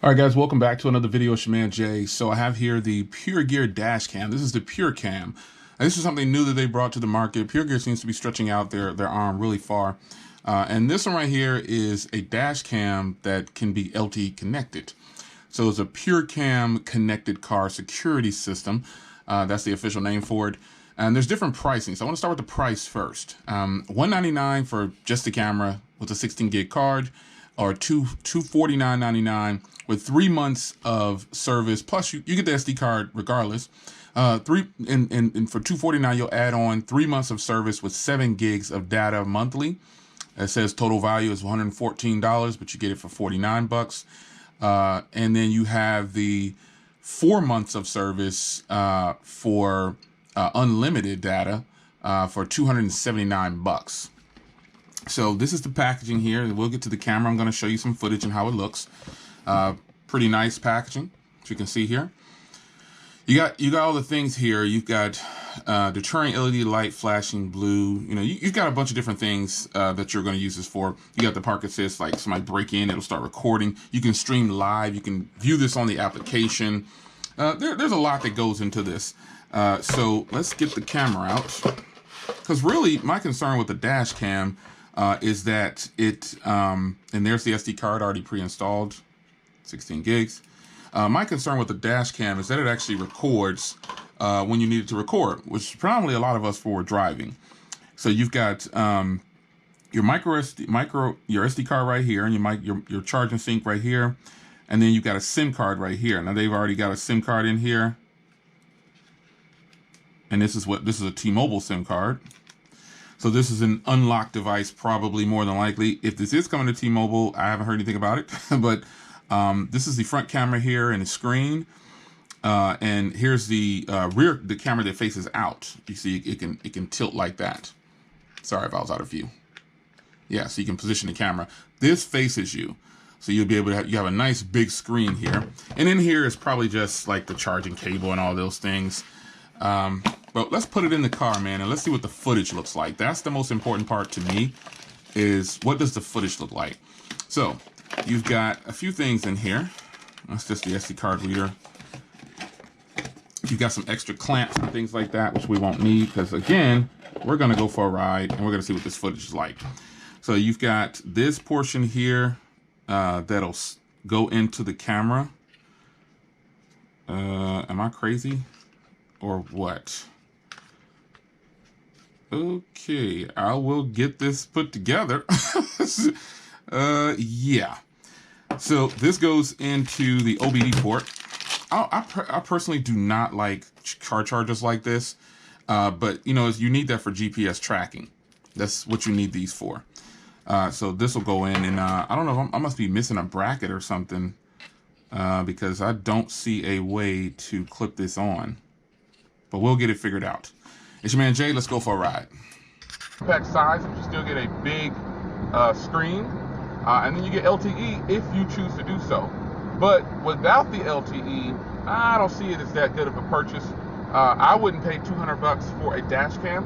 All right, guys, welcome back to another video. It's your man Jay. So I have here the PureGear dash cam. This is the Pure Cam. And this is something new that they brought to the market. PureGear seems to be stretching out their arm really far. And this one right here is a dash cam that can be LTE connected. So it's a Pure Cam connected car security system. That's the official name for it. And there's different pricing. So I want to start with the price first. $199 for just the camera with a 16 gig card, or $249.99 with 3 months of service. Plus you get the SD card regardless. And for $249 you'll add on 3 months of service with 7 gigs of data monthly. It says total value is $114, but you get it for 49 bucks. And then you have the 4 months of service for unlimited data for 279 bucks. So this is the packaging here. We'll get to the camera. I'm going to show you some footage and how it looks. Pretty nice packaging, as you can see here. You got all the things here. You've got deterring LED light flashing blue. You know, you've got a bunch of different things that you're going to use this for. You got the park assist, like somebody break in, it'll start recording. You can stream live. You can view this on the application. There's a lot that goes into this. So let's get the camera out. Because really, my concern with the dash cam is that it, and there's the SD card already pre-installed, 16 gigs. My concern with the dash cam is that it actually records when you need it to record, which is probably a lot of us for driving. So you've got your your SD card right here, and your charge and sync right here, and then you've got a SIM card right here. Now they've already got a SIM card in here, and this is a T-Mobile SIM card. So this is an unlocked device, probably more than likely. If this is coming to T-Mobile, I haven't heard anything about it, but this is the front camera here and the screen. And here's the the camera that faces out. You see, it can tilt like that. Sorry if I was out of view. Yeah, so you can position the camera. This faces you. So you'll be able to you have a nice big screen here. And in here is probably just like the charging cable and all those things. But let's put it in the car, man, and let's see what the footage looks like. That's the most important part to me, is what does the footage look like? So you've got a few things in here. That's just the SD card reader. You've got some extra clamps and things like that, which we won't need, because again, we're gonna go for a ride and we're gonna see what this footage is like. So you've got this portion here that'll go into the camera. Am I crazy or what? Okay, I will get this put together. Yeah. So this goes into the OBD port. I personally do not like car chargers like this, but you know, you need that for GPS tracking. That's what you need these for. So this will go in, and I don't know if I must be missing a bracket or something, because I don't see a way to clip this on, but we'll get it figured out. It's your man Jay. Let's go for a ride. Compact size, but you still get a big screen, and then you get LTE if you choose to do so. But without the LTE, I don't see it as that good of a purchase. I wouldn't pay 200 bucks for a dash cam.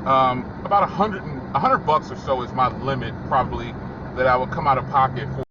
About 100 bucks or so is my limit, probably, that I would come out of pocket for.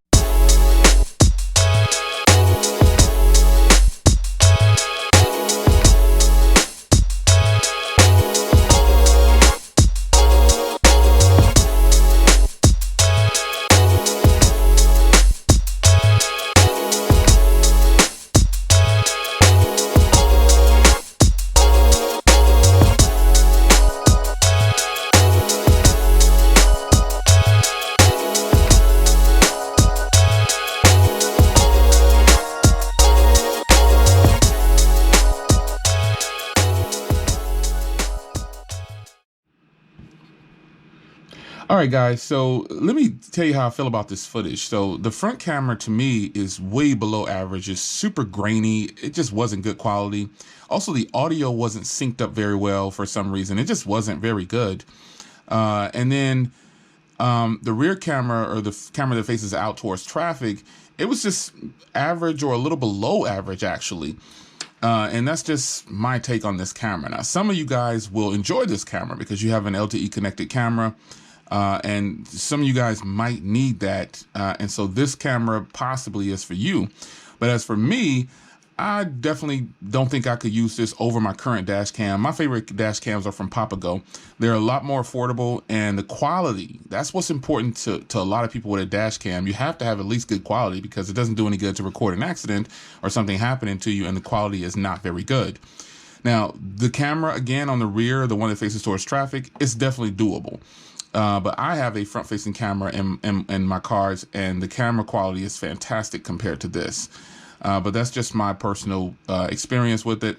All right, guys, so let me tell you how I feel about this footage. So the front camera to me is way below average. It's super grainy. It just wasn't good quality. Also, the audio wasn't synced up very well for some reason. It just wasn't very good. And then the rear camera, or the camera that faces out towards traffic, it was just average or a little below average, actually. And that's just my take on this camera. Now, some of you guys will enjoy this camera because you have an LTE connected camera. And some of you guys might need that. And so this camera possibly is for you. But as for me, I definitely don't think I could use this over my current dash cam. My favorite dash cams are from Papago. They're a lot more affordable, and the quality, that's what's important to a lot of people with a dash cam. You have to have at least good quality, because it doesn't do any good to record an accident or something happening to you and the quality is not very good. Now, the camera, again, on the rear, the one that faces towards traffic, it's definitely doable. But I have a front-facing camera in my cars, and the camera quality is fantastic compared to this. But that's just my personal experience with it.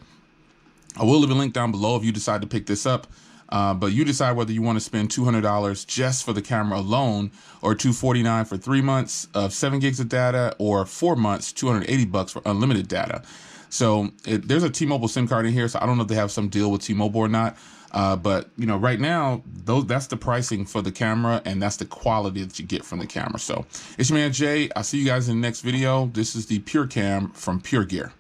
I will leave a link down below if you decide to pick this up. But you decide whether you want to spend $200 just for the camera alone, or $249 for 3 months of 7 gigs of data, or 4 months, $280 for unlimited data. So there's a T-Mobile SIM card in here, so I don't know if they have some deal with T-Mobile or not. But you know, right now, that's the pricing for the camera, and that's the quality that you get from the camera. So it's your man Jay. I'll see you guys in the next video. This is the Pure Cam from Pure Gear.